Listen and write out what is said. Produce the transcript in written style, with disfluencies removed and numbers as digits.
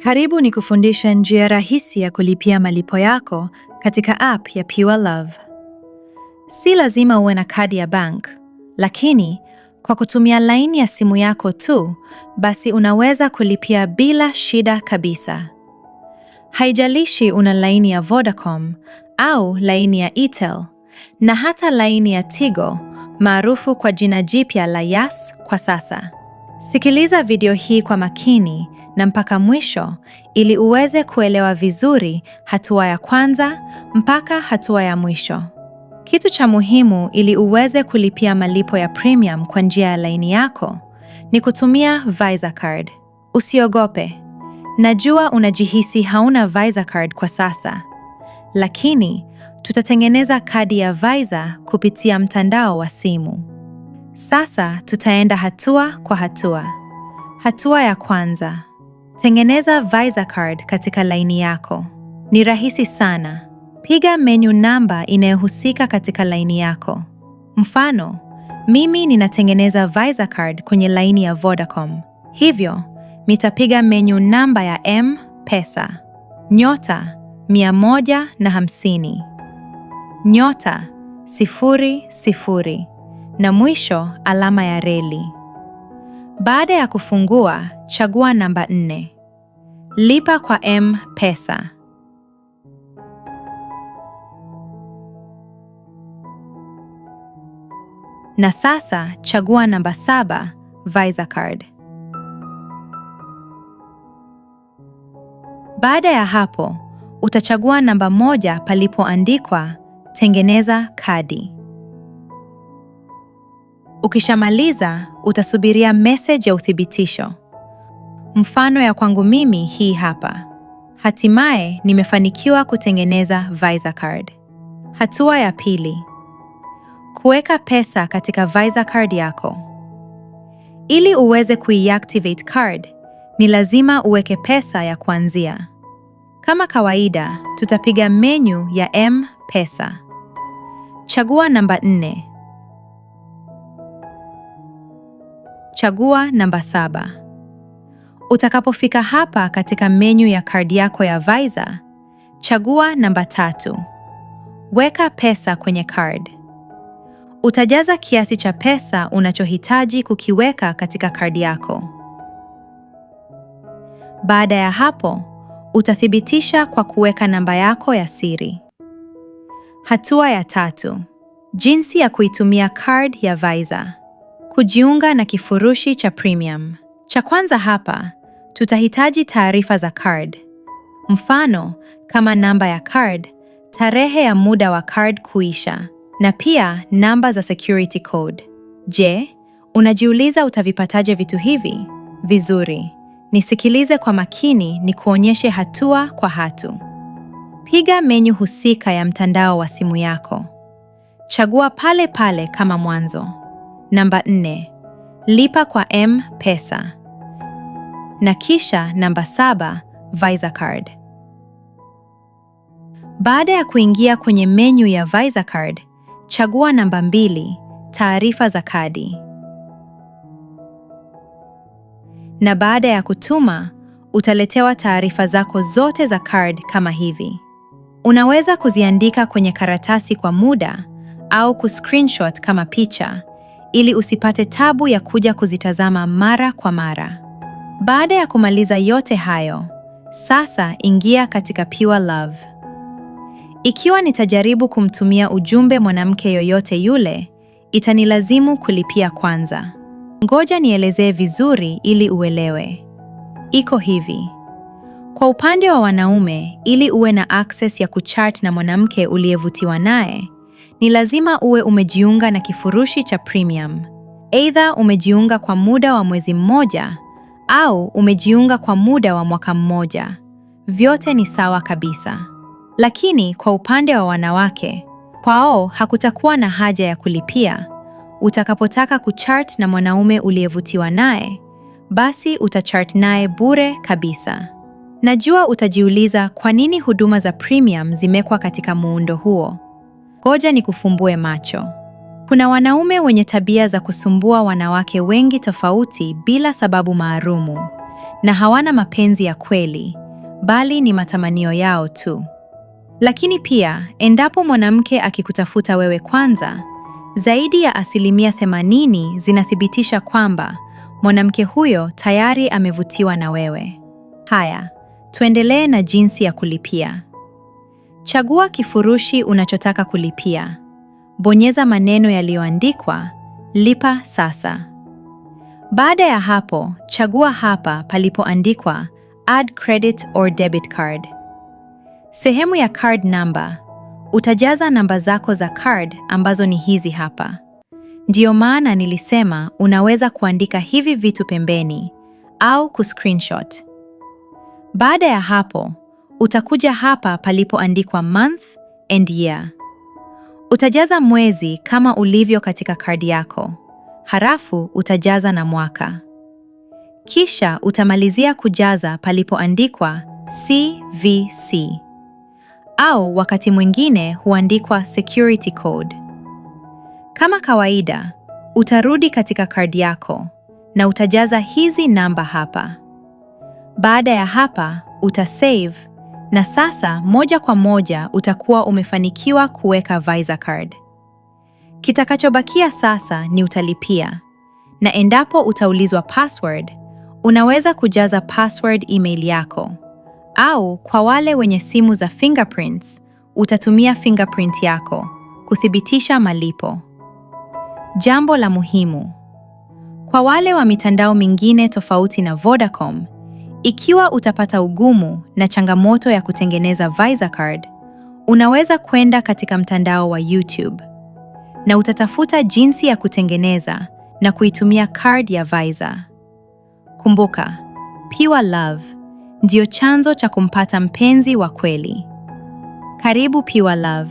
Karibu ni kufundisha njia rahisi ya kulipia malipo yako katika app ya Pure Love. Si lazima uwe na kadi ya bank, lakini kwa kutumia laini ya simu yako tu, basi unaweza kulipia bila shida kabisa. Haijalishi una laini ya Vodacom au laini ya Airtel na hata laini ya Tigo, maarufu kwa jina jipya la Yas kwa sasa. Sikiliza video hii kwa makini na mpaka mwisho ili uweze kuelewa vizuri hatua ya kwanza mpaka hatua ya mwisho. Kitu cha muhimu ili uweze kulipia malipo ya premium kwa njia ya laini yako ni kutumia Visa Card. Usiogope. Najua unajihisi hauna Visa Card kwa sasa, lakini tutatengeneza kadi ya Visa kupitia mtandao wa simu. Sasa tutaenda hatua kwa hatua. Hatua ya kwanza. Tengeneza Visa Card katika laini yako. Ni rahisi sana. Piga menu namba inayohusika katika laini yako. Mfano, mimi ninatengeneza Visa Card kwenye laini ya Vodacom. Hivyo, nitapiga menu namba ya M-Pesa. *150 *00 na mwisho alama ya reli. Baada ya kufungua, chagua namba 4. Lipa kwa M-Pesa. Na sasa chagua namba 7, Visa Card. Baada ya hapo, utachagua namba 1 palipoandikwa tengeneza kadi. Ukishamaliza, utasubiria message ya uthibitisho. Mfano ya kwangu mimi hii hapa. Hatimaye nimefanikiwa kutengeneza Visa Card. Hatua ya pili. Kuweka pesa katika Visa Card yako. Ili uweze kuiactivate card, ni lazima uweke pesa ya kuanzia. Kama kawaida, tutapiga menu ya M-Pesa. Chagua namba 4. Chagua namba 7. Utakapofika hapa katika menu ya kadi yako ya Visa, chagua namba 3. Weka pesa kwenye card. Utajaza kiasi cha pesa unachohitaji kukiweka katika kadi yako. Baada ya hapo, utathibitisha kwa kuweka namba yako ya siri. Hatua ya 3. Jinsi ya kuitumia card ya Visa. Kujiunga na kifurushi cha premium. Cha kwanza hapa, tutahitaji taarifa za card. Mfano, kama namba ya card, tarehe ya muda wa card kuisha, na pia namba za security code. Je, unajiuliza utavipataje vitu hivi? Vizuri. Nisikilize kwa makini ni kuonyeshe hatua kwa hatua. Piga menu husika ya mtandao wa simu yako. Chagua pale pale kama mwanzo. Namba 4. Lipa kwa M-Pesa. Na kisha namba 7, Visa Card. Baada ya kuingia kwenye menu ya Visa Card, chagua namba 2, taarifa za kadi. Na baada ya kutuma, utaletewa taarifa zako zote za card kama hivi. Unaweza kuziandika kwenye karatasi kwa muda au kuscreenshot kama picha ili usipate tabu ya kuja kuzitazama mara kwa mara. Baada ya kumaliza yote hayo, sasa ingia katika Pure Love. Ikiwa nitajaribu kumtumia ujumbe mwanamke yoyote yule, itanilazimu kulipia kwanza. Ngoja nielezee vizuri ili uelewe. Iko hivi. Kwa upande wa wanaume, ili uwe na access ya kuchat na mwanamke uliyevutiwa naye, ni lazima uwe umejiunga na kifurushi cha premium. Either umejiunga kwa muda wa mwezi mmoja au umejiunga kwa muda wa mwaka mmoja. Vyote ni sawa kabisa. Lakini kwa upande wa wanawake, kwao hakutakuwa na haja ya kulipia. Utakapotaka kuchat na mwanaume uliyevutiwa naye, basi utachat naye bure kabisa. Najua utajiuliza kwa nini huduma za premium zimekwa katika muundo huo. Ngoja nikufumbue macho. Kuna wanaume wenye tabia za kusumbua wanawake wengi tofauti bila sababu maalumu, na hawana mapenzi ya kweli, bali ni matamanio yao tu. Lakini pia, endapo mwanamke akikutafuta wewe kwanza, zaidi ya 80% zinathibitisha kwamba mwanamke huyo tayari amevutiwa na wewe. Haya, tuendelee na jinsi ya kulipia. Chagua kifurushi unachotaka kulipia. Bonyeza maneno yaliyoandikwa, lipa sasa. Baada ya hapo, chagua hapa palipoandikwa add credit or debit card. Sehemu ya card number, utajaza namba zako za card ambazo ni hizi hapa. Ndiyo maana nilisema unaweza kuandika hivi vitu pembeni au kuscreenshot. Baada ya hapo, utakuja hapa palipoandikwa month and year. Utajaza mwezi kama ulivyo katika kadi yako. Halafu utajaza na mwaka. Kisha utamalizia kujaza palipoandikwa CVC. Au wakati mwingine huandikwa security code. Kama kawaida, utarudi katika kadi yako na utajaza hizi namba hapa. Baada ya hapa, utasave na sasa moja kwa moja utakuwa umefanikiwa kuweka Visa card. Kitakachobakia sasa ni utalipia. Na endapo utaulizwa password, unaweza kujaza password email yako. Au kwa wale wenye simu za fingerprints, utatumia fingerprint yako kuthibitisha malipo. Jambo la muhimu. Kwa wale wa mitandao mingine tofauti na Vodacom, ikiwa utapata ugumu na changamoto ya kutengeneza Visa card, unaweza kwenda katika mtandao wa YouTube na utatafuta jinsi ya kutengeneza na kuitumia card ya Visa. Kumbuka, Pure Love ndio chanzo cha kumpata mpenzi wa kweli. Karibu Pure Love.